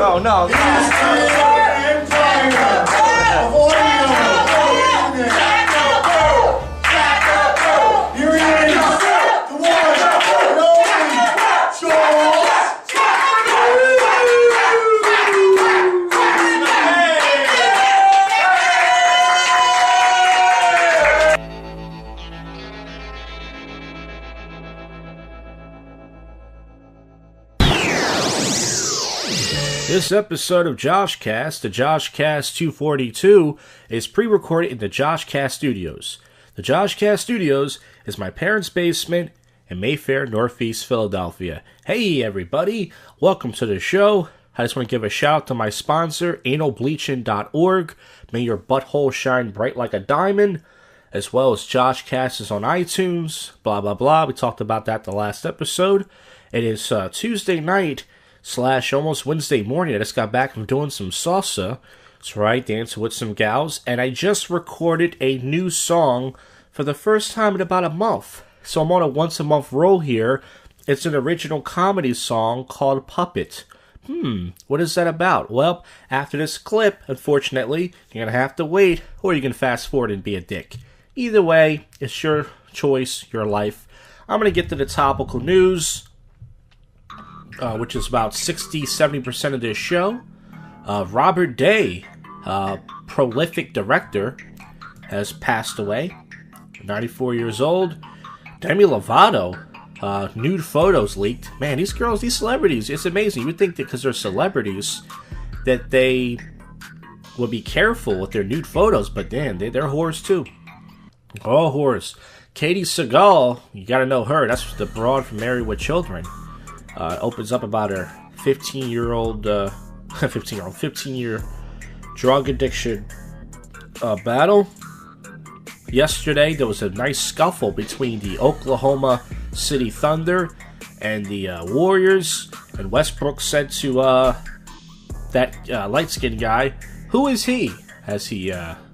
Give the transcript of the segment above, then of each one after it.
No, no, no. This episode of JoshCast, the JoshCast 242, is pre-recorded in the JoshCast Studios. The JoshCast Studios is my parents' basement in Mayfair, Northeast Philadelphia. Hey everybody, welcome to the show. I just want to give a shout out to my sponsor, analbleaching.org. May your butthole shine bright like a diamond. As well as JoshCast is on iTunes, blah blah blah. We talked about that the last episode. It is Tuesday night / almost Wednesday morning. I just got back from doing some salsa. That's right, dancing with some gals. And I just recorded a new song for the first time in about a month. So I'm on a once a month roll here. It's an original comedy song called Puppet. What is that about? Well, after this clip, unfortunately, you're going to have to wait, or you can fast forward and be a dick. Either way, it's your choice, your life. I'm going to get to the topical news, which is about 60-70% of this show. Robert Day, prolific director, has passed away. 94 years old. Demi Lovato, nude photos leaked. Man, these girls, these celebrities, it's amazing. You would think that because they're celebrities that they would be careful with their nude photos, but damn, they're whores too. All whores. Katie Sagal, you gotta know her. That's the broad from Married with Children. Opens up about her 15-year drug addiction battle. Yesterday, there was a nice scuffle between the Oklahoma City Thunder and the Warriors. And Westbrook said to that light-skinned guy, who is he? As he,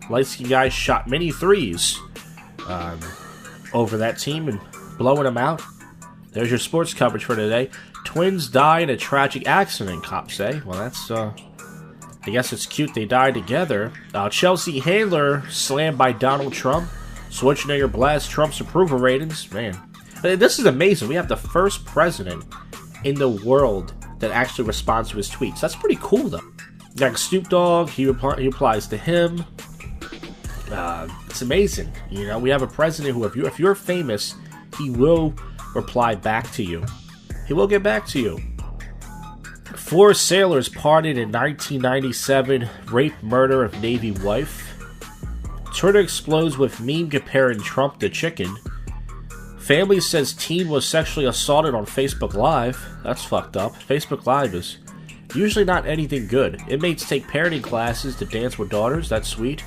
light-skinned guy, shot many threes over that team and blowing them out. There's your sports coverage for today. Twins die in a tragic accident, cops say. Well, that's, I guess it's cute they died together. Chelsea Handler slammed by Donald Trump. Schwarzenegger blasts Trump's approval ratings. Man, this is amazing. We have the first president in the world that actually responds to his tweets. That's pretty cool, though. Like Snoop Dogg, he replies to him. It's amazing. You know, we have a president who, if you're famous, he will reply back to you. He will get back to you. 4 sailors pardoned in 1997 rape murder of Navy wife. Twitter explodes with meme comparing Trump to chicken. Family says teen was sexually assaulted on Facebook Live. That's fucked up. Facebook Live is usually not anything good. Inmates take parenting classes to dance with daughters. That's sweet.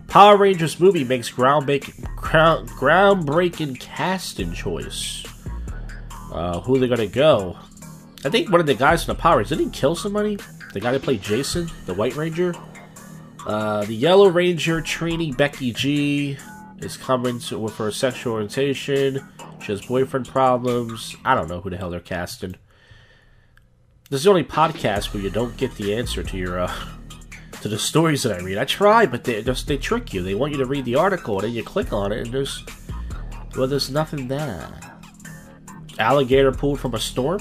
Power Rangers movie makes groundbreaking casting choice. Who are they gonna go? I think one of the guys from the Power Rangers, didn't he kill somebody? The guy that played Jason, the White Ranger? The Yellow Ranger, Trini Becky G, is coming with her sexual orientation. She has boyfriend problems. I don't know who the hell they're casting. This is the only podcast where you don't get the answer to your, to the stories that I read. I try, but they trick you. They want you to read the article, and then you click on it, and there's nothing there. Alligator pulled from a storm.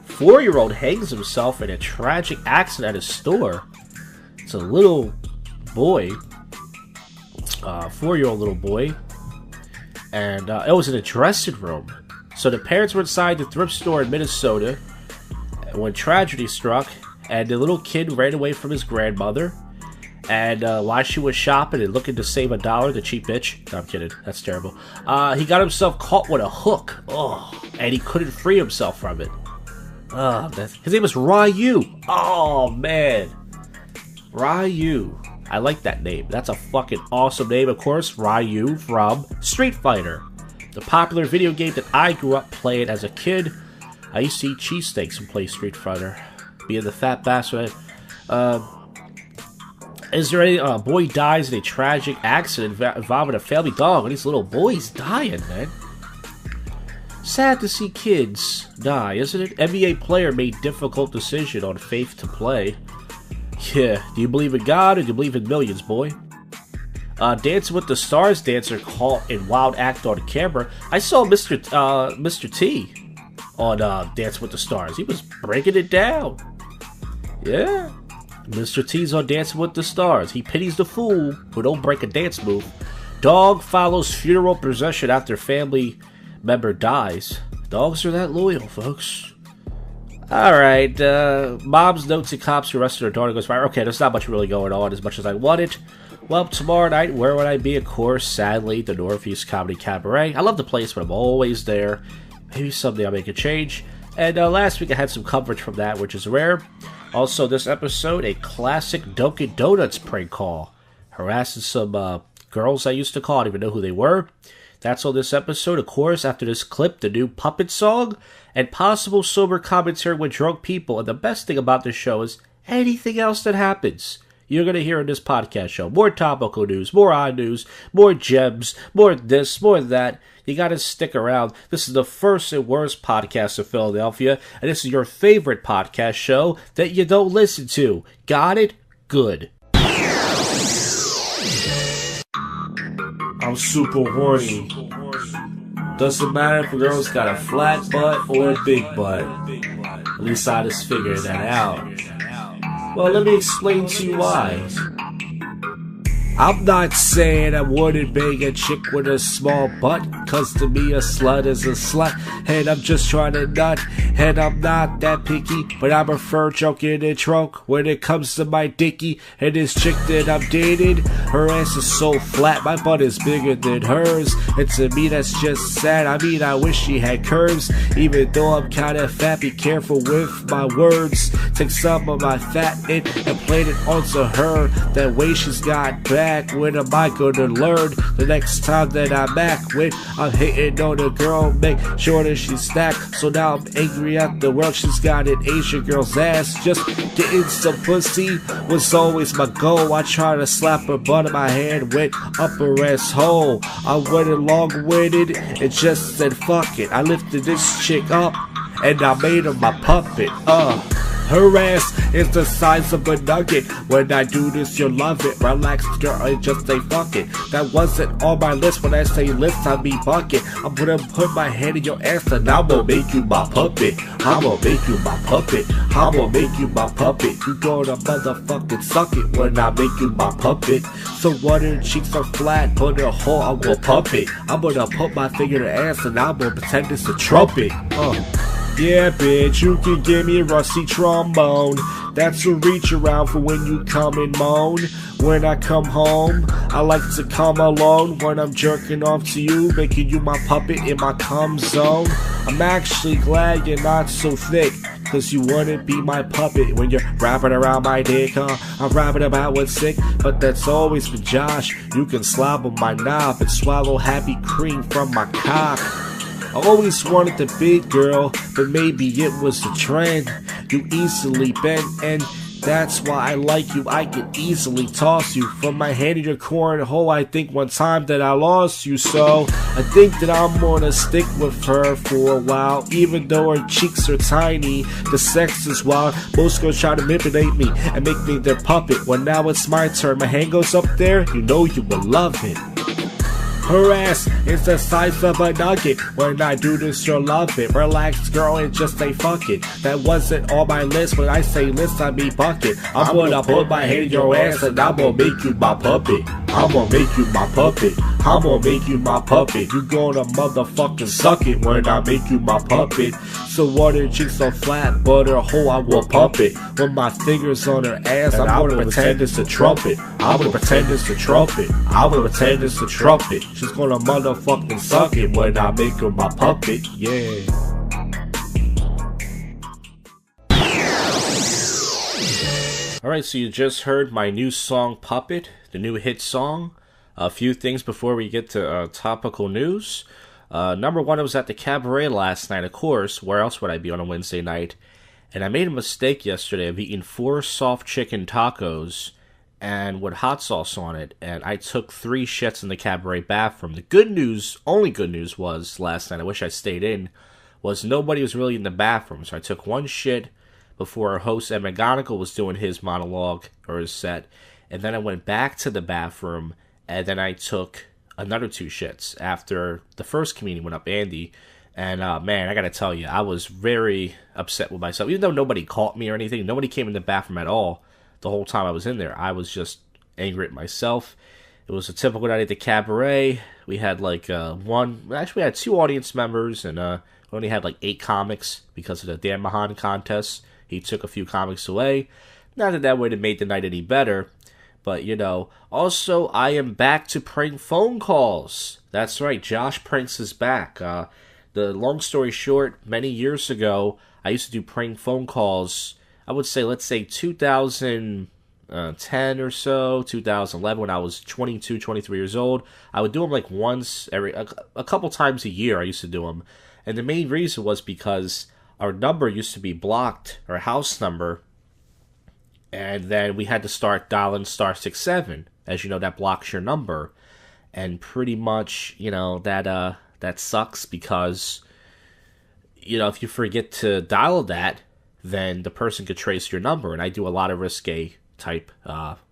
4-year-old hangs himself in a tragic accident at his store. It's a little boy, 4-year-old little boy, and it was in a dressing room. So the parents were inside the thrift store in Minnesota when tragedy struck, and the little kid ran away from his grandmother. And while she was shopping and looking to save $1, the cheap bitch. No, I'm kidding. That's terrible. He got himself caught with a hook. Oh, and he couldn't free himself from it. His name was Ryu. Oh, man. Ryu. I like that name. That's a fucking awesome name, of course. Ryu from Street Fighter, the popular video game that I grew up playing as a kid. I used to eat cheesesteaks and play Street Fighter. Being the fat bastard. Is there any boy dies in a tragic accident involving a family dog, and these little boys dying, man. Sad to see kids die, isn't it? NBA player made difficult decision on faith to play. Yeah, do you believe in God or do you believe in millions, boy? Dancing with the Stars dancer caught in wild act on camera. I saw Mr. T on Dance with the Stars. He was breaking it down. Yeah, Mr. T's on Dancing with the Stars. He pities the fool who don't break a dance move. Dog follows funeral procession after family member dies. Dogs are that loyal, folks. Alright, mom's notes and cops who arrested her daughter goes viral. Okay, there's not much really going on as much as I wanted. Well, tomorrow night, where would I be? Of course, sadly, the Northeast Comedy Cabaret. I love the place, but I'm always there. Maybe someday I'll make a change. And last week I had some coverage from that, which is rare. Also, this episode, a classic Dunkin Doughnuts prank call. Harassing some girls I used to call. I don't even know who they were. That's on this episode. Of course, after this clip, the new Puppet song, and possible sober commentary with drunk people. And the best thing about this show is anything else that happens, you're going to hear in this podcast show. More topical news, more odd news, more gems, more this, more that. You got to stick around. This is the first and worst podcast in Philadelphia, and this is your favorite podcast show that you don't listen to. Got it? Good. I'm super horny. Doesn't matter if a girl's got a flat butt or a big butt. At least I just figured that out. Well, let me explain to you why. I'm not saying I wouldn't bang a chick with a small butt, cause to me a slut is a slut, and I'm just trying to nut, and I'm not that picky, but I prefer joking and drunk when it comes to my dickie, and this chick that I'm dating, her ass is so flat, my butt is bigger than hers, and to me that's just sad. I mean, I wish she had curves, even though I'm kinda fat. Be careful with my words, take some of my fat in and plate it onto her, that way she's got back. When am I gonna learn? The next time that I'm back with, I'm hitting on a girl, make sure that she's stacked. So now I'm angry at the world. She's got an Asian girl's ass. Just getting some pussy was always my goal. I try to slap her butt in my hand with upper asshole. I went along with it and just said fuck it. I lifted this chick up and I made her my puppet. Her ass is the size of a nugget. When I do this, you'll love it. Relax, girl, and just say fuck it. That wasn't on my list. When I say list, I mean bucket. I'm gonna put my hand in your ass and I'm gonna make you my puppet. I'm gonna make you my puppet. I'm gonna make you my puppet. You gonna motherfucking suck it when I make you my puppet. So what her cheeks are flat, put her hole, I'm gonna pump it. I'm gonna put my finger in her ass and I'm gonna pretend it's a trumpet. Yeah, bitch, you can give me a rusty trombone. That's a reach around for when you come and moan. When I come home, I like to come alone. When I'm jerking off to you, making you my puppet in my cum zone. I'm actually glad you're not so thick, cause you wouldn't be my puppet when you're wrapping around my dick, huh? I'm rapping about what's sick, but that's always been Josh. You can slob on my knob and swallow happy cream from my cock. I always wanted the big girl, but maybe it was the trend. You easily bend, and that's why I like you. I can easily toss you from my hand in your cornhole. I think one time that I lost you, so I think that I'm gonna stick with her for a while. Even though her cheeks are tiny, the sex is wild. Most girls try to manipulate me and make me their puppet. Well, now it's my turn. My hand goes up there, you know you will love it. Her ass is the size of a nugget. When I do this, you'll love it. Relax, girl, and just say fuck it. That wasn't on my list. When I say list, I mean bucket. I'm gonna put my hand in your ass and I'm gonna make you my puppet. I'm gonna make you my puppet. I'm gonna make you my puppet. You gonna motherfucking suck it when I make you my puppet. So what her cheeks so flat, but her hole I will pump it. With my fingers on her ass, I'm gonna pretend it's a trumpet. I'm gonna pretend it's a trumpet. I'm gonna pretend it's a trumpet. She's gonna motherfucking suck it when I make her my puppet. Yeah. Alright, so you just heard my new song, Puppet, the new hit song. A few things before we get to topical news. Number one, I was at the cabaret last night, of course. Where else would I be on a Wednesday night? And I made a mistake yesterday of eating 4 soft chicken tacos and with hot sauce on it, and I took 3 shits in the cabaret bathroom. The good news, only good news was last night, I wish I stayed in, was nobody was really in the bathroom. So I took 1 shit before our host Ed McGonigal was doing his monologue or his set, and then I went back to the bathroom, and then I took another 2 shits after the first comedian went up, Andy. And man, I gotta tell you, I was very upset with myself. Even though nobody caught me or anything, nobody came in the bathroom at all the whole time I was in there. I was just angry at myself. It was a typical night at the cabaret. We had we had 2 audience members, and we only had 8 comics because of the Dan Mahan contest. He took a few comics away. Not that would have made the night any better, but Also, I am back to prank phone calls. That's right, Josh Pranks is back. The long story short, many years ago, I used to do prank phone calls. I would say, let's say 2010 or so, 2011, when I was 22, 23 years old. I would do them once a couple times a year. I used to do them. And the main reason was because our number used to be blocked, our house number, and then we had to start dialing *67. As you know, that blocks your number. And pretty much, that sucks because, if you forget to dial that, then the person could trace your number. And I do a lot of risque type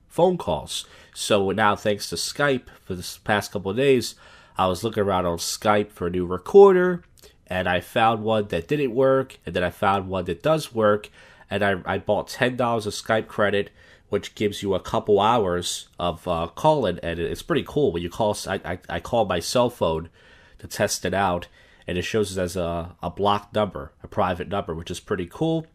phone calls. So now, thanks to Skype, for this past couple of days, I was looking around on Skype for a new recorder, and I found one that didn't work, and then I found one that does work, and I bought $10 of Skype credit, which gives you a couple hours of calling, and it's pretty cool. When you call, I call my cell phone to test it out, and it shows it as a blocked number, a private number, which is pretty cool.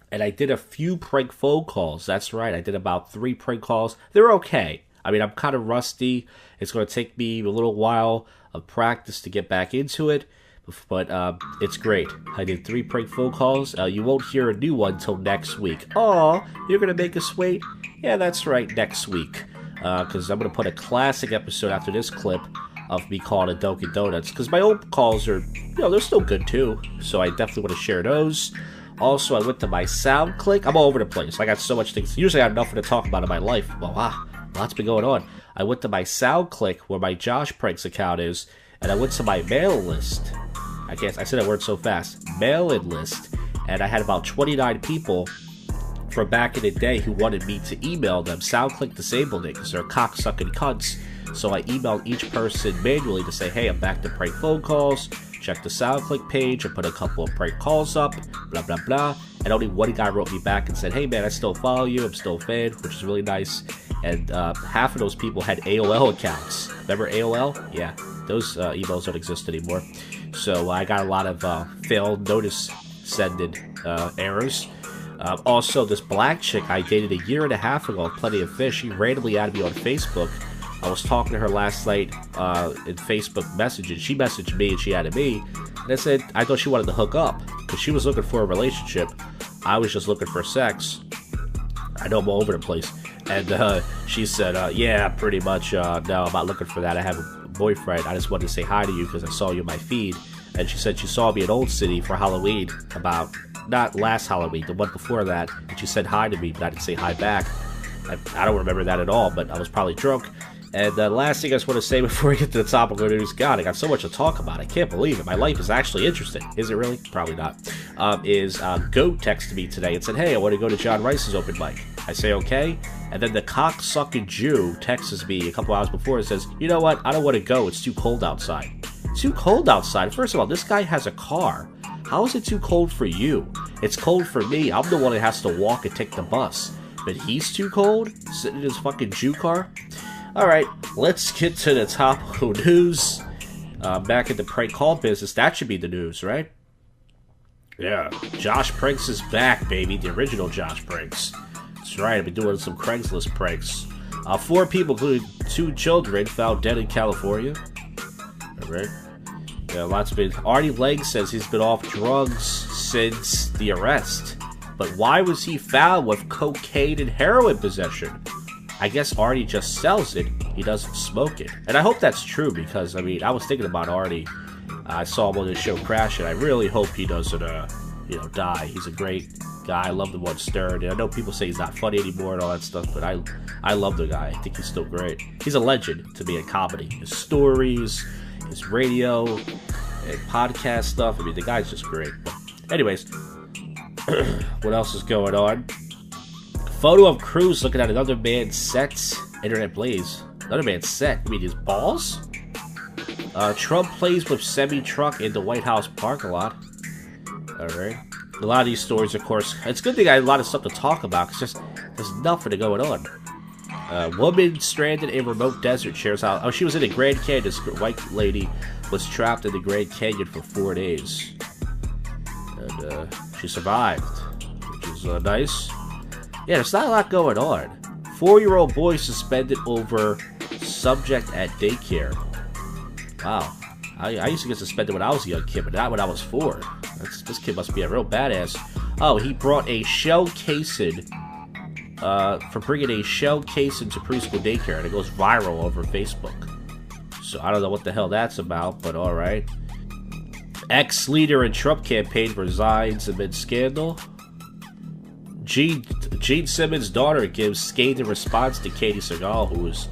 And I did a few prank phone calls. That's right, I did about 3 prank calls. They're okay. I mean, I'm kind of rusty. It's going to take me a little while of practice to get back into it, but it's great. I did 3 prank phone calls. You won't hear a new one until next week. Aw, you're going to make us wait? Yeah, that's right, next week. Because I'm going to put a classic episode after this clip of me calling a Dunkin Doughnuts. Because my old calls are, they're still good too. So I definitely want to share those. Also, I went to my SoundClick. I'm all over the place. I got so much things. Usually I have nothing to talk about in my life. But wow, lots been going on. I went to my SoundClick, where my Josh Pranks account is, and I went to my mail list. I said that word so fast. Mail-in list. And I had about 29 people from back in the day who wanted me to email them. SoundClick disabled it because they're cocksucking cunts. So I emailed each person manually to say, hey, I'm back to prank phone calls. Check the SoundClick page. I put a couple of prank calls up. Blah, blah, blah. And only one guy wrote me back and said, hey, man, I still follow you. I'm still a fan, which is really nice. And half of those people had AOL accounts. Remember AOL? Yeah. Those emails don't exist anymore. So I got a lot of failed notice sending errors. Also, this black chick I dated a year and a half ago, Plenty of Fish, she randomly added me on Facebook. I was talking to her last night in Facebook messages. She messaged me and she added me. And I said, I thought she wanted to hook up because she was looking for a relationship. I was just looking for sex. I know I'm all over the place. And she said, yeah, pretty much, no, I'm not looking for that. I have a boyfriend. I just wanted to say hi to you because I saw you in my feed. And she said she saw me in Old City for Halloween, about, not last Halloween, the one before that. And she said hi to me, but I didn't say hi back. I don't remember that at all, but I was probably drunk. And the last thing I just want to say before we get to the topical news, God, I got so much to talk about. I can't believe it. My life is actually interesting. Is it really? Probably not. Goat texted me today and said, hey, I want to go to John Rice's open mic. I say, okay. And then the cocksucking Jew texts me a couple hours before and says, you know what? I don't want to go. It's too cold outside. Too cold outside? First of all, this guy has a car. How is it too cold for you? It's cold for me. I'm the one that has to walk and take the bus. But he's too cold? Sitting in his fucking Jew car? Alright, let's get to the topical news. Back in the prank call business, that should be the news, right? Yeah, Josh Pranks is back, baby. The original Josh Pranks. That's right, I've been doing some Craigslist pranks. 4 people, including 2 children, found dead in California. Alright. Yeah, lots of been. Artie Lang says he's been off drugs since the arrest. But why was he found with cocaine and heroin possession? I guess Artie just sells it. He doesn't smoke it. And I hope that's true because, I mean, I was thinking about Artie. I saw him on the show Crash, and I really hope he doesn't die. He's a great guy. I love the one Stern. And I know people say he's not funny anymore and all that stuff, but I love the guy. I think he's still great. He's a legend to me in comedy. His stories, his radio, and podcast stuff. I mean, the guy's just great. But anyways, what else is going on? Photo of Cruz looking at another man's sets. Internet blaze. Another man's set. I mean, his balls? Trump plays with semi-truck in the White House parking lot. Alright. A lot of these stories, of course, it's a good thing I have a lot of stuff to talk about, because there's nothing going on. Woman stranded in remote desert shares how... Oh, she was in the Grand Canyon. This white lady was trapped in the Grand Canyon for 4 days. And she survived, which is nice. Yeah, there's not a lot going on. 4-year-old boy suspended over subject at daycare. Wow. I used to get suspended when I was a young kid, but not when I was 4. This kid must be a real badass. Oh, he brought a shell casing, for bringing a shell casing to preschool daycare, and it goes viral over Facebook. So I don't know what the hell that's about, but alright. Ex-leader in Trump campaign resigns amid scandal. Gene Simmons' daughter gives scathing response to Katie Segal, who was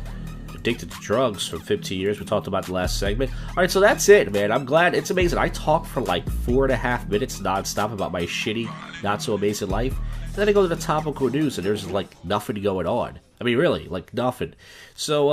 addicted to drugs for 15 years. We talked about the last segment. Alright, so that's it, man. I'm glad. It's amazing. I talk for like 4.5 minutes nonstop about my shitty, not-so-amazing life. And then I go to the topical news, and there's like nothing going on. I mean, really, like nothing. So,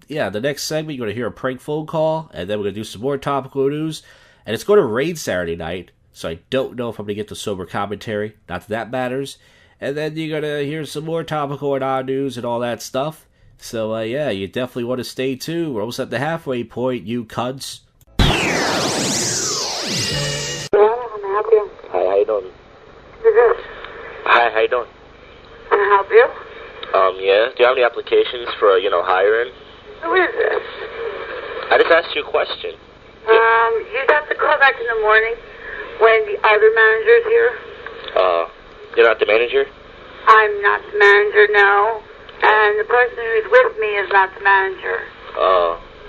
yeah, the next segment, you're going to hear a prank phone call, and then we're going to do some more topical news. And it's going to rain Saturday night, so I don't know if I'm going to get the sober commentary. Not that that matters. And then you're going to hear some more topical and odd news and all that stuff. So, yeah, you definitely want to stay tuned. We're almost at the halfway point, you cunts. Yeah, I'm help you. Hi, how you doing? Who's this? Hi, how you doing? Can I help you? Yeah. Do you have any applications for, hiring? Who is this? I just asked you a question. You'd have to call back in the morning when the other manager's here. You're not the manager? I'm not the manager, no. And the person who's with me is not the manager.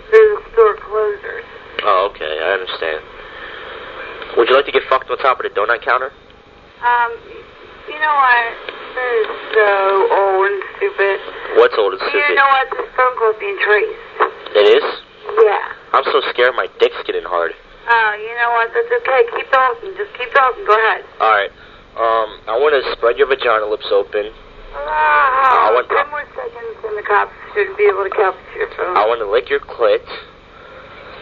They're the store closers. Oh, okay, I understand. Would you like to get fucked on top of the donut counter? You know what? That is so old and stupid. What's old and stupid? You know what? This phone call's being traced. It is? Yeah. I'm so scared my dick's getting hard. Oh, you know what? That's okay. Keep talking. Just keep talking. Go ahead. Alright. I want to spread your vagina lips open. 10 more seconds and the cops should be able to capture your phone. I want to lick your clit.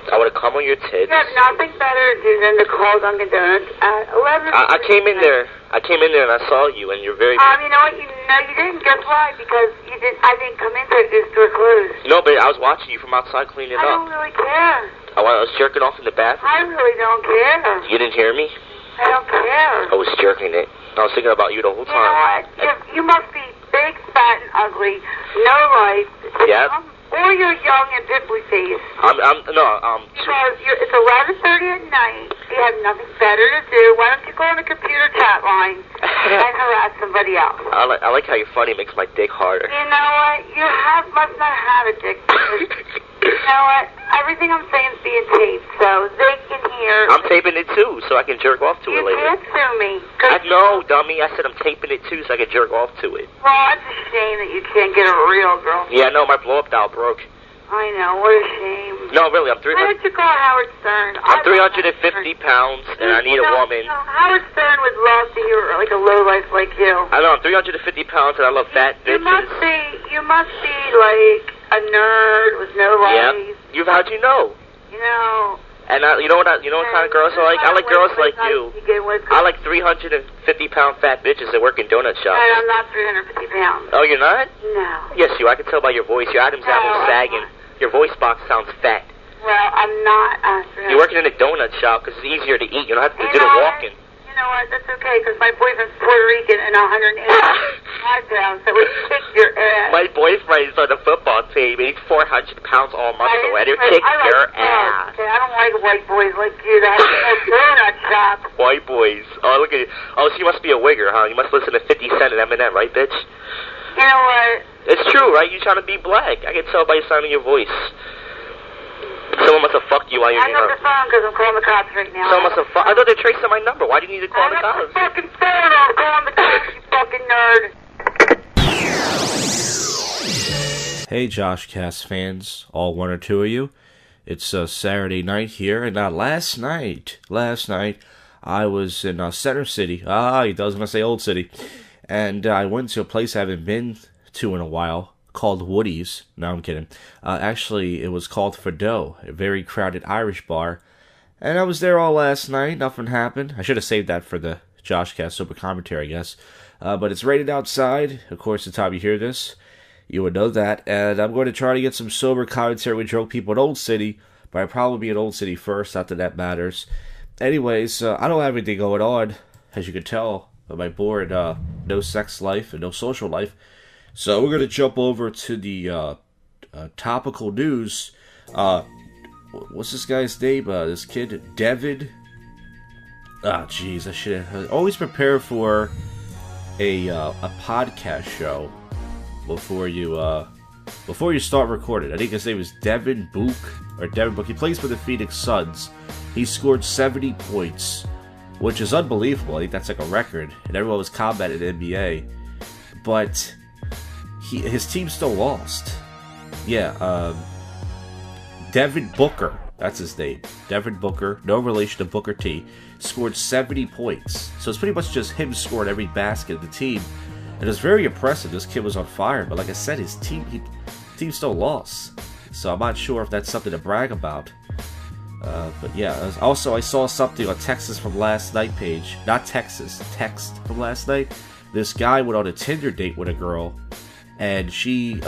I want to come on your tits. You have nothing better to do than to call Dunkin Doughnuts at 11. I came in there and I saw you, and you're very... You know what? You didn't. Guess why? Because I didn't come in there. The store closed. No, but I was watching you from outside cleaning up. I don't really care. I was jerking off in the bathroom. I really don't care. You didn't hear me? I don't care. I was jerking it. I was thinking about you the whole time. You know what? You must be big, fat, and ugly. No life. Yeah. Or you're young and pimply faced. Because it's 11:30 at night. You have nothing better to do. Why don't you go on a computer chat line and harass somebody else? I like how you're funny. It makes my dick harder. You know what? You must not have a dick. You know what? Everything I'm saying is being taped, so they can hear. I'm taping it too, so I can jerk off to it later. You can't sue me. No, dummy. I said I'm taping it too, so I can jerk off to it. Well, it's a shame that you can't get a real girl. Yeah, no, my blow-up doll broke. I know, what a shame. No, really, I'm 300. Why don't you call Howard Stern? I'm 350 pounds, and I need a woman. Howard Stern would love to hear like a lowlife like you. I know, I'm 350 pounds, and I love fat bitches. You must be like a nerd with no life. Yeah. How'd you know? You know. And you know what kind of girls I like? I like girls like you. I like 350-pound fat bitches that work in donut shops. I'm not 350 pounds. Oh, you're not? No. Yes, you. I can tell by your voice. Your Adam's apple sagging. Your voice box sounds fat. Well, I'm not. You're working in a donut shop because it's easier to eat. You don't have to do the walking. You know what? That's okay because my boyfriend's Puerto Rican and 185 pounds, so we kick your ass. My boyfriend's on the football team and he's 400 pounds all muscle and he'll kick your ass. Okay, I don't like white boys like you that have no donut shop. White boys. Oh, look at you. Oh, so you must be a wigger, huh? You must listen to 50 Cent and Eminem, right, bitch? You know what? It's true, right? You're trying to be black. I can tell by the sound of your voice. So Someone must have fucked you while you're... I know the phone because I'm calling the cops right now. Someone must have fucked... I thought they traced my number. Why do you need to call the cops? I fucking phone. I'm calling the cops, you fucking nerd. Hey, JoshCast fans, all one or two of you. It's Saturday night here, and last night, I was in Center City. He does want to say Old City. And I went to a place I haven't been to in a while, called Woody's. No, I'm kidding. Actually, it was called Fado, a very crowded Irish bar. And I was there all last night. Nothing happened. I should have saved that for the JoshCast Sober Commentary, I guess. But it's raining outside. Of course, the time you hear this, you would know that. And I'm going to try to get some sober commentary with drunk people in Old City. But I'll probably be in Old City first, not that that matters. Anyways, I don't have anything going on, as you can tell by my board. No sex life and no social life. So we're going to jump over to the topical news. What's this guy's name? This kid, Devin. Jeez, I should have always prepare for a podcast show before you start recording. I think his name is Devin Book. He plays for the Phoenix Suns. He scored 70 points, which is unbelievable. I think that's like a record, and everyone was combating in the NBA. But his team still lost. Yeah, Devin Booker, that's his name. Devin Booker, no relation to Booker T, scored 70 points. So it's pretty much just him scoring every basket of the team. And it was very impressive. This kid was on fire. But like I said, his team still lost. So I'm not sure if that's something to brag about. But yeah, also I saw something on Texas from last night page. Not Texas, text from last night. This guy went on a Tinder date with a girl. And she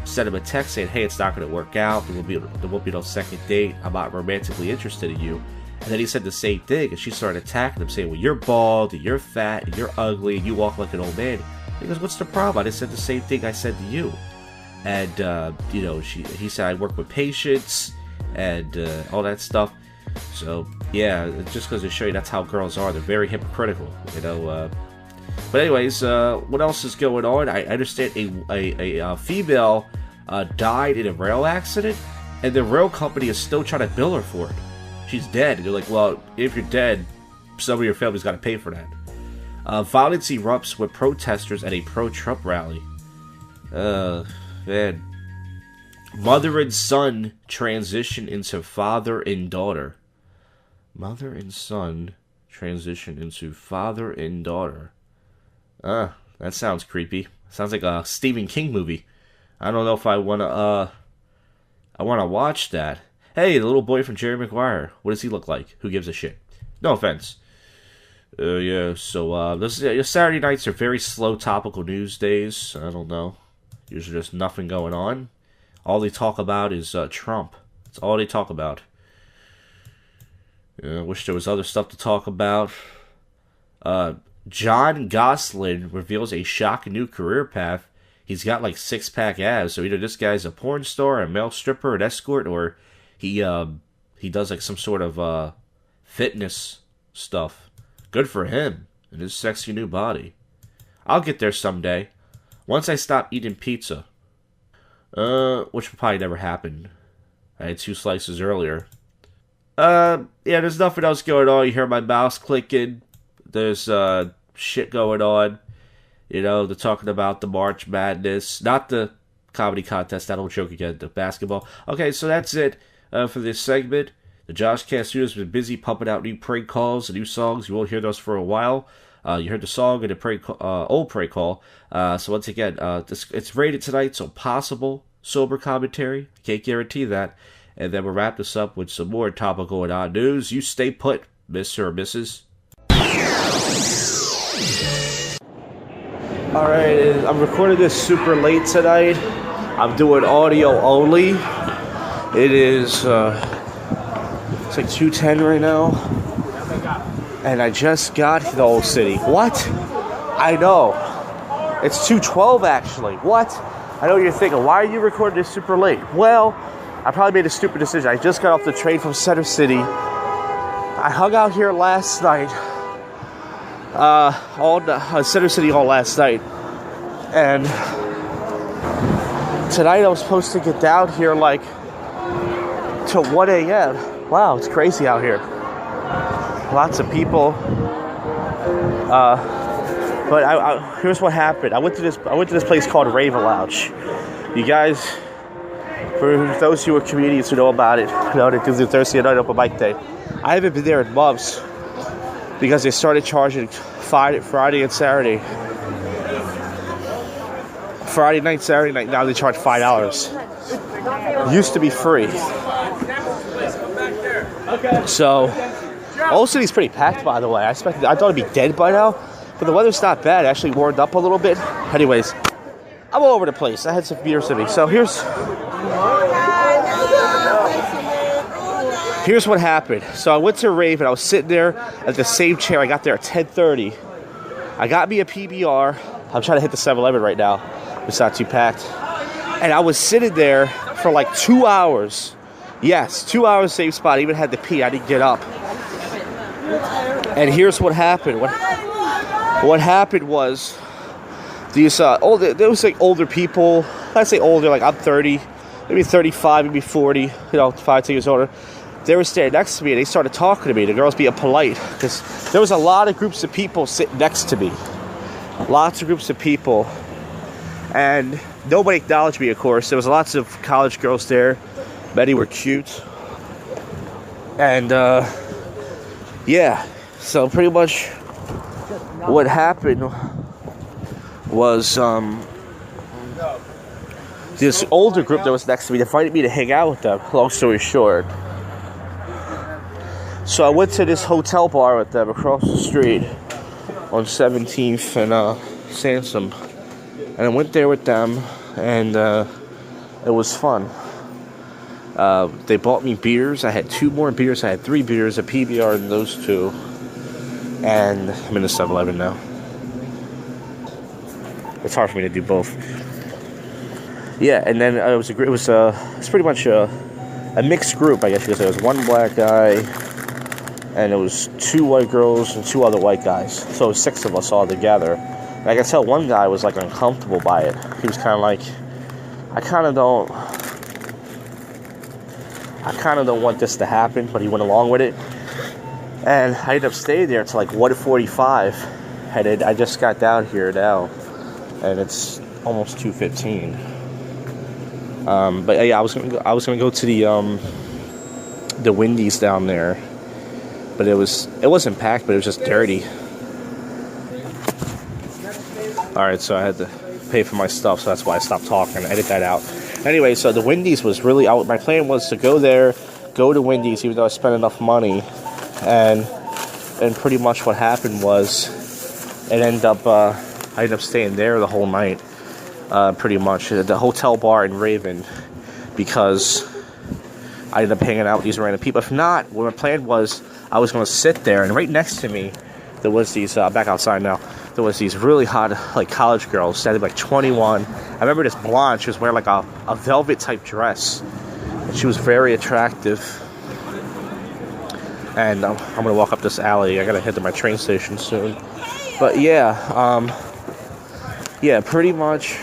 sent him a text saying, hey, it's not going to work out. There won't be no second date. I'm not romantically interested in you. And then he said the same thing. And she started attacking him, saying, well, you're bald, and you're fat, and you're ugly, and you walk like an old man. He goes, what's the problem? I just said the same thing I said to you. And, he said I work with patients and all that stuff. So, yeah, just because to show you that's how girls are. They're very hypocritical, you know. But anyways, what else is going on? I understand a female died in a rail accident, and the rail company is still trying to bill her for it. She's dead. And they're like, well, if you're dead, some of your family's got to pay for that. Violence erupts with protesters at a pro-Trump rally. Man. Mother and son transition into father and daughter. Mother and son transition into father and daughter. That sounds creepy. Sounds like a Stephen King movie. I don't know if I wanna watch that. Hey, the little boy from Jerry Maguire. What does he look like? Who gives a shit? No offense. Yeah, so, Saturday nights are very slow topical news days. I don't know. Usually just nothing going on. All they talk about is, Trump. That's all they talk about. I wish there was other stuff to talk about. John Gosselin reveals a shocking new career path. He's got like 6-pack abs, so either this guy's a porn star, a male stripper, an escort, or he does like some sort of fitness stuff. Good for him and his sexy new body. I'll get there someday. Once I stop eating pizza. Which will probably never happen. I had 2 slices earlier. Yeah, there's nothing else going on. You hear my mouse clicking. There's shit going on. You know, they're talking about the March Madness. Not the comedy contest. That old joke again. The basketball. Okay, so that's it for this segment. The JoshCast Studios has been busy pumping out new prank calls and new songs. You won't hear those for a while. You heard the song and the old prank call. So once again, it's rated tonight, so possible sober commentary. Can't guarantee that. And then we'll wrap this up with some more topical and odd news. You stay put, Mr. or Mrs. Alright, I'm recording this super late tonight. I'm doing audio only. It is, it's like 2:10 right now. And I just got to the Old City. What? I know. It's 2:12 actually. What? I know what you're thinking. Why are you recording this super late? Well, I probably made a stupid decision. I just got off the train from Center City. I hung out here last night. Center City Hall last night. And tonight I was supposed to get down here like till 1 a.m. Wow, it's crazy out here. Lots of people. But here's what happened. I went to this place called Rave Lounge. You guys, for those who are comedians who know about it, know that this is Thursday night open mic day. I haven't been there in months because they started charging Friday and Saturday. Friday night, Saturday night, now they charge $5. It used to be free. So, Old City's pretty packed, by the way. I thought it'd be dead by now, but the weather's not bad. It actually warmed up a little bit. Anyways, I'm all over the place. I had some beers with me. So here's what happened. So I went to Rave and I was sitting there at the same chair. I got there at 10:30. I got me a PBR. I'm trying to hit the 7-Eleven right now. It's not too packed. And I was sitting there for like 2 hours. Yes, 2 hours, same spot. I even had to pee. I didn't get up. And here's what happened. What happened was these there was like older people. I'd say older, like I'm 30, maybe 35, maybe 40. 5, 10 years older. They were standing next to me and they started talking to me. The girls being polite because there was a lot of groups of people sitting next to me. Lots of groups of people. And nobody acknowledged me, of course. There was lots of college girls there. Many were cute. And, yeah. So pretty much what happened was this older group that was next to me invited me to hang out with them. Long story short. So I went to this hotel bar with them across the street on 17th and Sansom. And I went there with them, and it was fun. They bought me beers. I had 2 more beers. I had 3 beers, a PBR, and those 2. And I'm in the 7-Eleven now. It's hard for me to do both. Yeah, and then it was pretty much a mixed group, I guess you could say. There was 1 black guy, and it was 2 white girls and 2 other white guys. So it was 6 of us all together. And I could tell one guy was like uncomfortable by it. He was kind of like, I kind of don't want this to happen, but he went along with it. And I ended up staying there until like 1:45. And I just got down here now, and it's almost 2:15. But yeah, I was gonna go to the Wendy's down there, but it wasn't packed, but it was just dirty. Alright, so I had to pay for my stuff, so that's why I stopped talking. Edit that out. Anyway, so the Wendy's was really out. My plan was to go to Wendy's, even though I spent enough money. And pretty much what happened was I ended up staying there the whole night. Pretty much at the hotel bar in Raven, because I ended up hanging out with these random people. If not, what my plan was, I was going to sit there, and right next to me there was these back outside now. There was these really hot, like, college girls, standing like 21. I remember this blonde. She was wearing like a velvet type dress, and she was very attractive. And I'm gonna walk up this alley. I gotta head to my train station soon. But yeah, pretty much.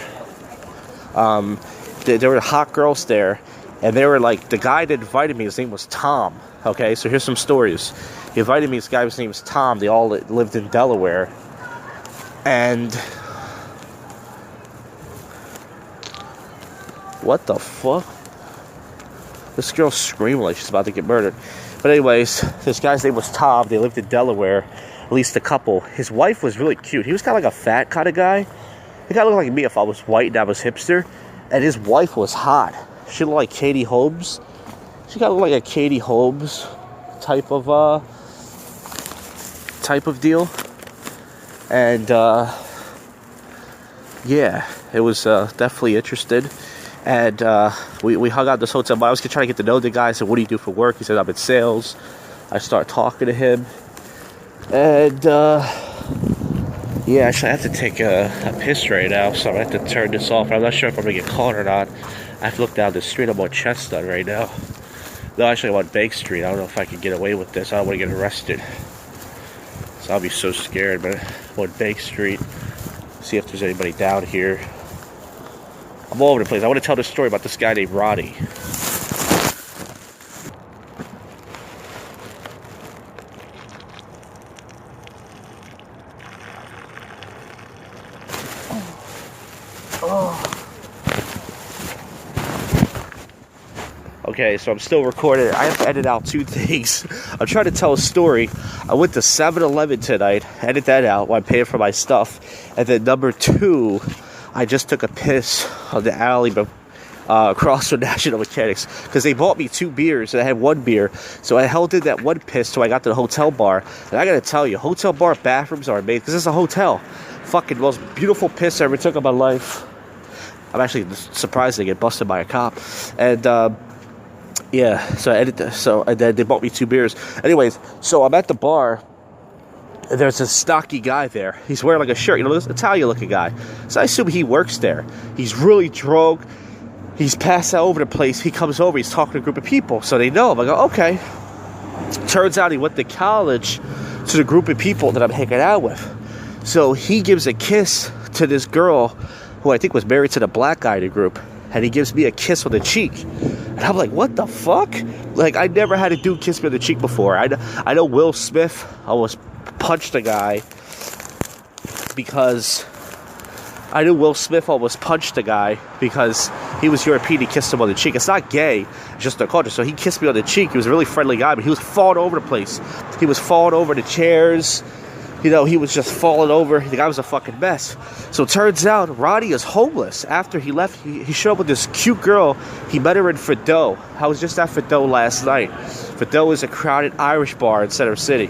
There were hot girls there, and they were like, the guy that invited me, his name was Tom. Okay, so here's some stories. He invited me. This guy, his name was Tom. They all lived in Delaware. And what the fuck? This girl's screaming like she's about to get murdered. But anyways, this guy's name was Tom. They lived in Delaware, at least a couple. His wife was really cute. He was kind of like a fat kind of guy. He kind of looked like me if I was white and I was hipster. And his wife was hot. She looked like Katie Holmes. She kind of looked like a Katie Holmes type of deal. And, yeah, it was definitely interested. And we hung out at this hotel bar. I was trying to get to know the guy. I said, what do you do for work? He said, I'm in sales. I started talking to him. And, yeah, actually, I have to take a piss right now, so I have to turn this off. I'm not sure if I'm going to get caught or not. I have to look down the street. I'm on Chestnut right now. No, actually, I'm on Bank Street. I don't know if I can get away with this. I don't want to get arrested. So I'll be so scared, but I'm on Bank Street. See if there's anybody down here. I'm all over the place. I want to tell this story about this guy named Roddy. Okay, so I'm still recording. I have to edit out 2 things. I'm trying to tell a story. I went to 7-Eleven tonight, edit that out while I'm paying for my stuff. And then number 2, I just took a piss on the alley across from National Mechanics because they bought me 2 beers and I had 1 beer. So I held in that 1 piss till I got to the hotel bar. And I gotta tell you, hotel bar bathrooms are amazing because it's a hotel. Fucking most beautiful piss I ever took in my life. I'm actually surprised to get busted by a cop. And yeah, so I edited. And then they bought me 2 beers. Anyways, so I'm at the bar. And there's a stocky guy there. He's wearing like a shirt, this Italian-looking guy. So I assume he works there. He's really drunk. He's passed out over the place. He comes over. He's talking to a group of people, so they know him. I go, okay. Turns out he went to college to the group of people that I'm hanging out with. So he gives a kiss to this girl who I think was married to the black guy in the group. And he gives me a kiss on the cheek. And I'm like, what the fuck? Like, I never had a dude kiss me on the cheek before. I know Will Smith almost punched a guy because... he was European. He kissed him on the cheek. It's not gay. It's just a culture. So he kissed me on the cheek. He was a really friendly guy, but he was falling over the place. He was falling over the chairs. He was just falling over. The guy was a fucking mess. So it turns out Roddy is homeless. After he left, he showed up with this cute girl. He met her in Fido. I was just at Fido last night. Fido is a crowded Irish bar in Center City.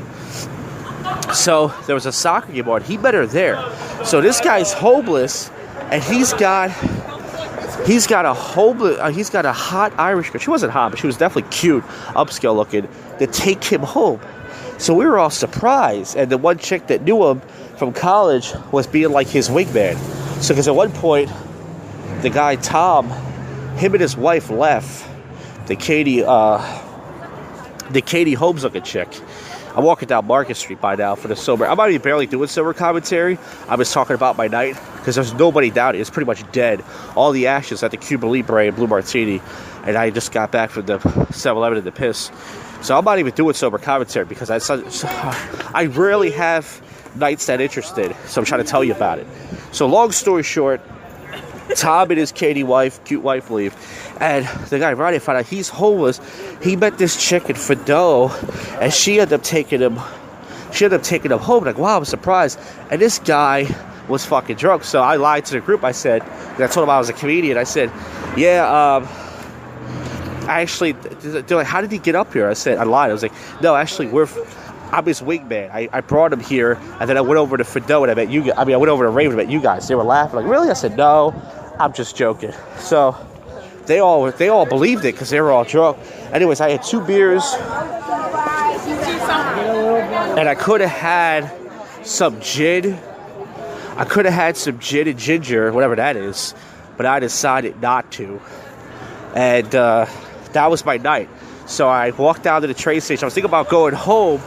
So there was a soccer game on. He met her there. So this guy's homeless, and he's got a hot Irish girl. She wasn't hot, but she was definitely cute, upscale looking, to take him home. So we were all surprised, and the one chick that knew him from college was being like his wingman. So because at one point, the guy Tom, him and his wife left. The Katie Holmes looking chick. I'm walking down Market Street by now for the sober. I'm not even barely doing sober commentary. I was talking about my night because there's nobody down here. It's pretty much dead. All the ashes at the Cuba Libre and Blue Martini. And I just got back from the 7-Eleven in the piss. So I'm not even doing sober commentary because I rarely have nights that interested. So I'm trying to tell you about it. So long story short, Tom and his cute wife leave. And the guy Roddy found out he's homeless. He met this chick in Fido, and she ended up taking him home. Like, wow, I'm surprised. And this guy was fucking drunk. So I lied to the group. I told him I was a comedian. I said, yeah, actually, they're like, how did he get up here? I lied. I was like, no, actually, I'm his wingman. I brought him here, and then I went over to Fido and I met you guys. I went over to Raven and met you guys. They were laughing. Like, really? I said, no, I'm just joking. So they all believed it because they were all drunk. Anyways, I had 2 beers, and I could have had some gin. I could have had some gin and ginger, whatever that is, but I decided not to. And that was my night. So I walked down to the train station. I was thinking about going home,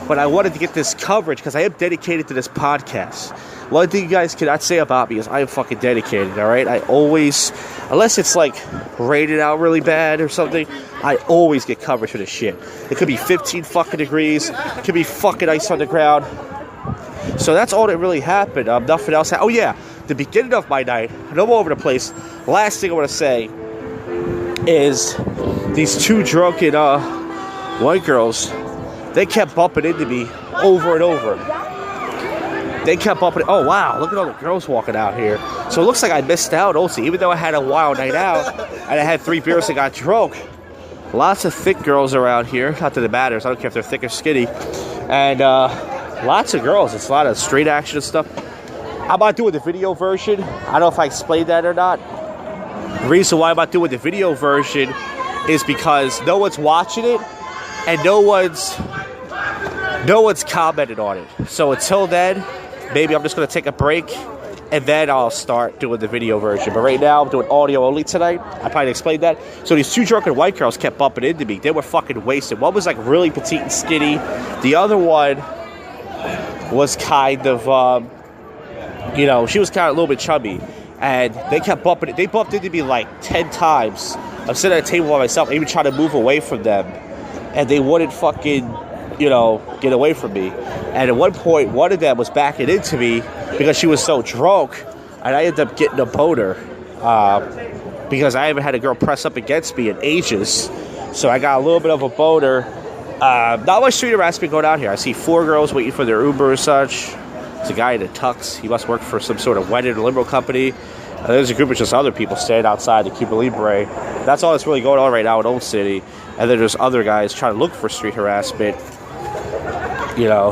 but I wanted to get this coverage because I am dedicated to this podcast. One thing you guys cannot say about me is I am fucking dedicated, all right? I always, unless it's like rated out really bad or something, I always get coverage for this shit. It could be 15 fucking degrees. It could be fucking ice on the ground. So that's all that really happened. Nothing else. Oh yeah, the beginning of my night, I know I'm all over the place. Last thing I want to say is these 2 drunken white girls, they kept bumping into me over and over. They kept bumping. Oh wow, look at all the girls walking out here. So it looks like I missed out also, even though I had a wild night out and I had 3 beers and got drunk. Lots of thick girls around here. Not that it matters. I don't care if they're thick or skinny. And lots of girls. It's a lot of straight action and stuff. I'm not doing the video version. I don't know if I explained that or not. The reason why I'm not doing the video version is because no one's watching it and no one's commented on it. So until then, maybe I'm just going to take a break and then I'll start doing the video version. But right now, I'm doing audio only tonight. I probably explained that. So these 2 drunken white girls kept bumping into me. They were fucking wasted. One was like really petite and skinny. The other one was kind of, she was kind of a little bit chubby. And they kept bumping. They bumped into me like 10 times. I'm sitting at a table by myself, even trying to move away from them. And they wouldn't fucking, get away from me. And at one point, one of them was backing into me because she was so drunk. and I ended up getting a boner because I haven't had a girl press up against me in ages. So I got a little bit of a boner. Not much street harassment going on here. I see 4 girls waiting for their Uber or such. There's a guy in a tux. He must work for some sort of wedding or limo company. There's a group of just other people standing outside the Cuba Libre. That's all that's really going on right now in Old City. And then there's other guys trying to look for street harassment. You know,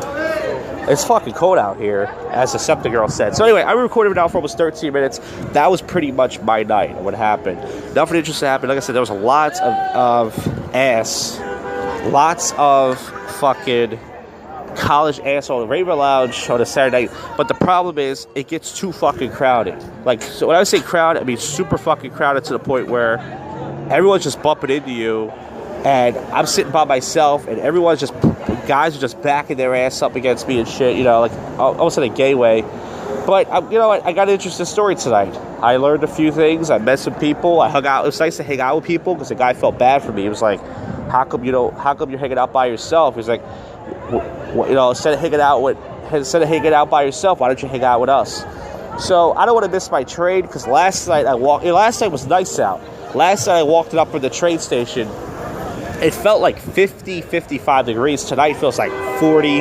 it's fucking cold out here, as the SEPTA girl said. So anyway, I recorded it now for almost 13 minutes. That was pretty much my night, what happened. Nothing interesting happened. Like I said, there was a lot of ass. Lots of fucking college asshole the Rainbow Lounge on a Saturday night. But the problem is, it gets too fucking crowded. Like, so when I say crowded, I mean super fucking crowded to the point where everyone's just bumping into you. And I'm sitting by myself, and everyone's just, guys are just backing their ass up against me and shit, you know, like almost in a gay way. But, you know what, I got an interesting story tonight. I learned a few things. I met some people. I hung out. It was nice to hang out with people because the guy felt bad for me. He was like, how come you're hanging out by yourself? He's like, you know, instead of hanging out by yourself, why don't you hang out with us? So I don't want to miss my train because last night was nice out. Last night I walked it up from the train station. It felt like 50, 55 degrees. Tonight feels like 40.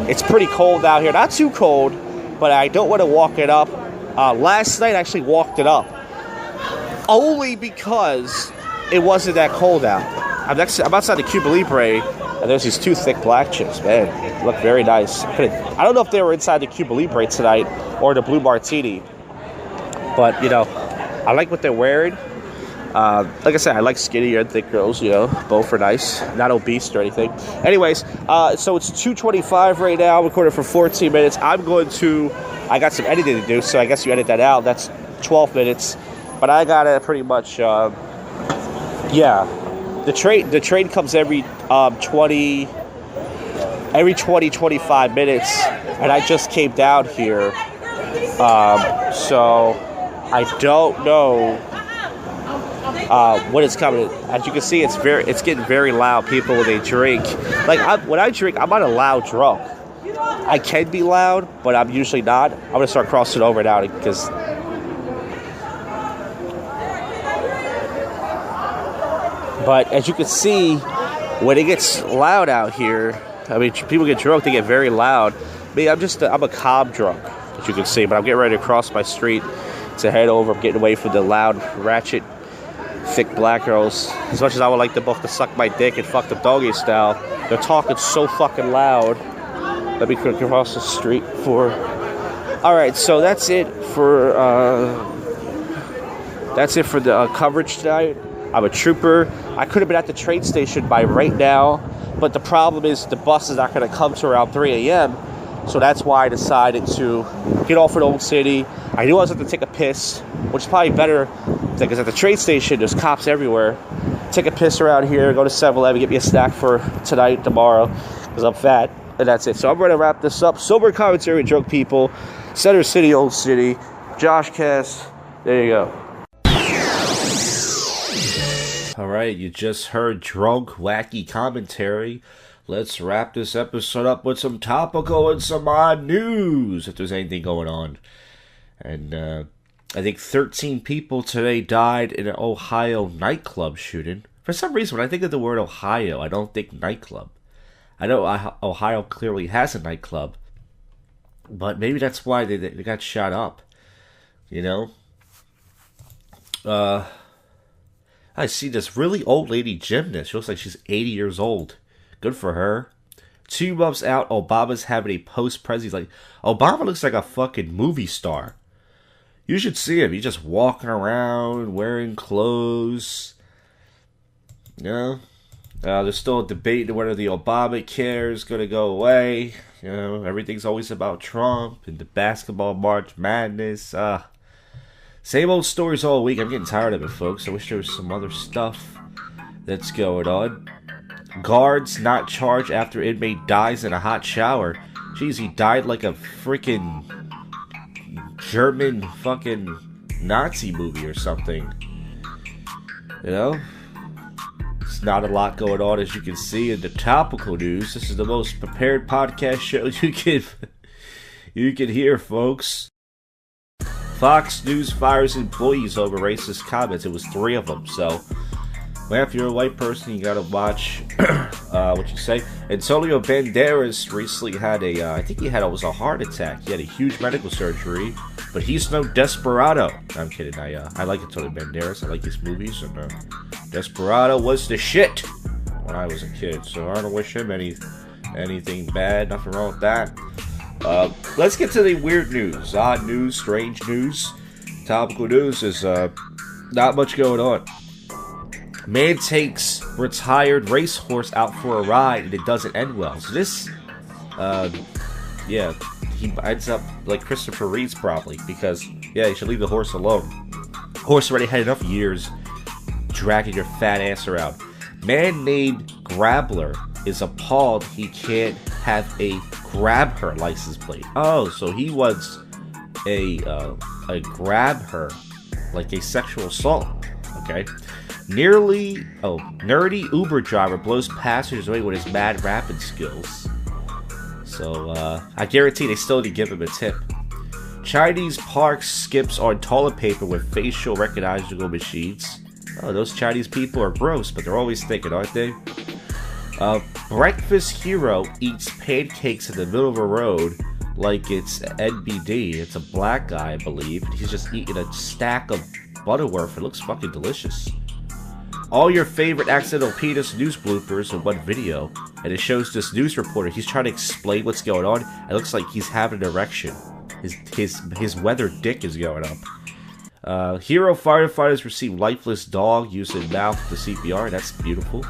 It's pretty cold out here. Not too cold, but I don't want to walk it up. Last night I actually walked it up only because it wasn't that cold out. I'm outside the Cuba Libre, and there's these 2 thick black chicks, man. They look very nice. I don't know if they were inside the Cuba Libre tonight or the Blue Martini, but, you know, I like what they're wearing. Like I said, I like skinny and thick girls, you know, both are nice, not obese or anything. Anyways, so it's 2:25 right now, I'm recording for 14 minutes. I got some editing to do, so I guess you edit that out. That's 12 minutes, but I got to pretty much, the train comes every 20-25 minutes, and I just came down here, so I don't know when it's coming. As you can see, it's getting very loud. People when they drink, like when I drink, I'm not a loud drunk. I can be loud, but I'm usually not. I'm gonna start crossing over now because. But as you can see, when it gets loud out here, I mean, people get drunk, they get very loud. Me, I'm a calm drunk, as you can see, but I'm getting ready to cross my street to head over. I'm getting away from the loud, ratchet, thick black girls. As much as I would like them both to suck my dick and fuck them doggy style, they're talking so fucking loud. Let me cross the street for... Alright, so that's it for the coverage tonight. I'm a trooper. I could have been at the train station by right now, but the problem is the bus is not going to come to around 3 a.m., so that's why I decided to get off at Old City. I knew I was going to take a piss, which is probably better, because at the train station, there's cops everywhere. Take a piss around here, go to 7-Eleven, get me a snack for tonight, tomorrow, because I'm fat, and that's it. So I'm going to wrap this up. Sober commentary with drunk people, Center City, Old City, JoshCast. There you go. Alright, you just heard drunk, wacky commentary. Let's wrap this episode up with some topical and some odd news, if there's anything going on. And I think 13 people today died in an Ohio nightclub shooting. For some reason, when I think of the word Ohio, I don't think nightclub. I know Ohio clearly has a nightclub, but maybe that's why they got shot up, you know? I see this really old lady gymnast. She looks like she's 80 years old. Good for her. 2 months out, Obama's having a post-press. He's like, Obama looks like a fucking movie star. You should see him. He's just walking around, wearing clothes. You know? There's still a debate whether the Obamacare is going to go away. You know, everything's always about Trump and the basketball March Madness. Same old stories all week. I'm getting tired of it, folks. I wish there was some other stuff that's going on. Guards not charged after inmate dies in a hot shower. Jeez, he died like a freaking German fucking Nazi movie or something. You know? There's not a lot going on, as you can see in the topical news. This is the most prepared podcast show you can hear, folks. Fox News fires employees over racist comments. It was 3 of them. So, well, if you're a white person, you gotta watch what you say. Antonio Banderas recently had I think it was a heart attack. He had a huge medical surgery, but he's no desperado. No, I'm kidding. I like Antonio Banderas. I like his movies, and Desperado was the shit when I was a kid. So I don't wish him anything bad. Nothing wrong with that. Let's get to the weird news, odd news, strange news, topical news. Is not much going on. Man takes retired racehorse out for a ride and it doesn't end well. So this, he ends up like Christopher Reeves probably, because you should leave the horse alone. Horse already had enough years dragging your fat ass around. Man named Grabler is appalled he can't have a grab her license plate. Oh, so he was a grab her, like a sexual assault. Okay. Nerdy Uber driver blows passengers away with his mad rapping skills. So, I guarantee they still need to give him a tip. Chinese park skips on toilet paper with facial recognizable machines. Oh, those Chinese people are gross, but they're always thinking, aren't they? Breakfast hero eats pancakes in the middle of a road like it's NBD. It's a black guy, I believe. He's just eating a stack of Butterworth. It looks fucking delicious. All your favorite accidental penis news bloopers in one video, and it shows this news reporter. He's trying to explain what's going on. It looks like he's having an erection. His weather dick is going up. Hero firefighters receive lifeless dog using mouth to CPR. That's beautiful.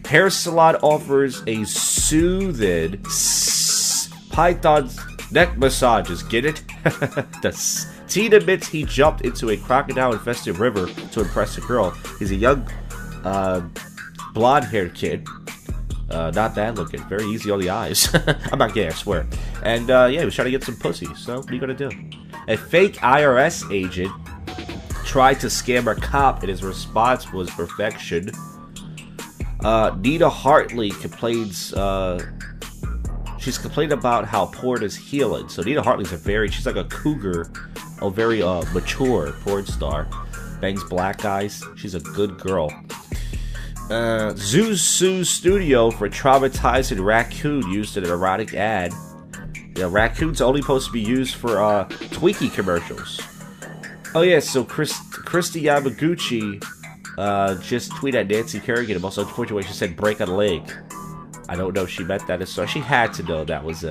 Hair salon offers a soothed python neck massages. Get it? Teen admits he jumped into a crocodile-infested river to impress a girl. He's a young, blonde-haired kid. Not bad looking. Very easy on the eyes. I'm not gay, I swear. And, he was trying to get some pussy. So, what are you gonna do? A fake IRS agent tried to scam a cop, and his response was perfection. Nina Hartley complains, she's complaining about how porn is healing. So Nina Hartley's she's like a cougar, a very mature porn star. Bangs black guys. She's a good girl. Zoo sues studio for traumatizing raccoon used in an erotic ad. Raccoons are only supposed to be used for Twinkie commercials. Oh yeah, so Christy Yamaguchi just tweeted at Nancy Kerrigan about some unfortunate way she said break a leg. I don't know if she meant that, so she had to know that was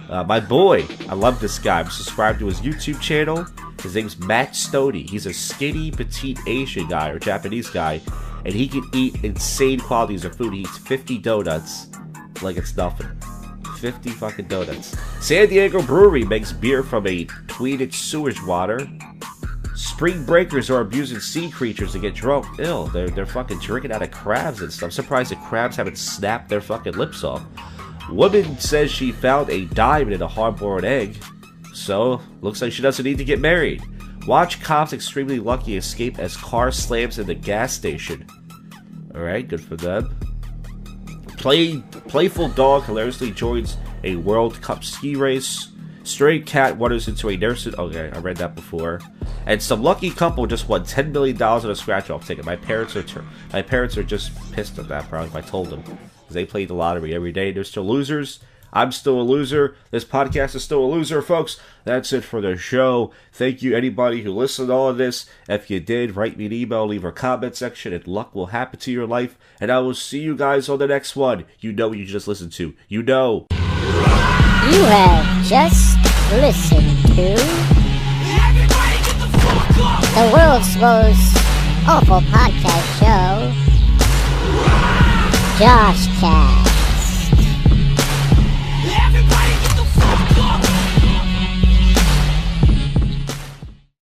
my boy. I love this guy. I'm subscribed to his YouTube channel. His name's Matt Stoney. He's a skinny, petite Asian guy or Japanese guy, and he can eat insane quantities of food. He eats 50 donuts like it's nothing. 50 fucking donuts. San Diego Brewery makes beer from a tweeted sewage water. Spring breakers are abusing sea creatures to get drunk. Ew, they're fucking drinking out of crabs and stuff. I'm surprised the crabs haven't snapped their fucking lips off. Woman says she found a diamond in a hard-boiled egg. So, looks like she doesn't need to get married. Watch cops extremely lucky escape as car slams in the gas station. Alright, good for them. Playful dog hilariously joins a World Cup ski race. Stray cat wanders into a nursing... Okay, I read that before. And some lucky couple just won $10 million on a scratch-off ticket. My parents are just pissed at that, probably, if I told them. Because they play the lottery every day. They're still losers. I'm still a loser. This podcast is still a loser, folks. That's it for the show. Thank you, anybody who listened to all of this. If you did, write me an email, leave a comment section, and luck will happen to your life. And I will see you guys on the next one. You know what you just listened to. You know. You have just listened to the world's most awful podcast show, JoshCast.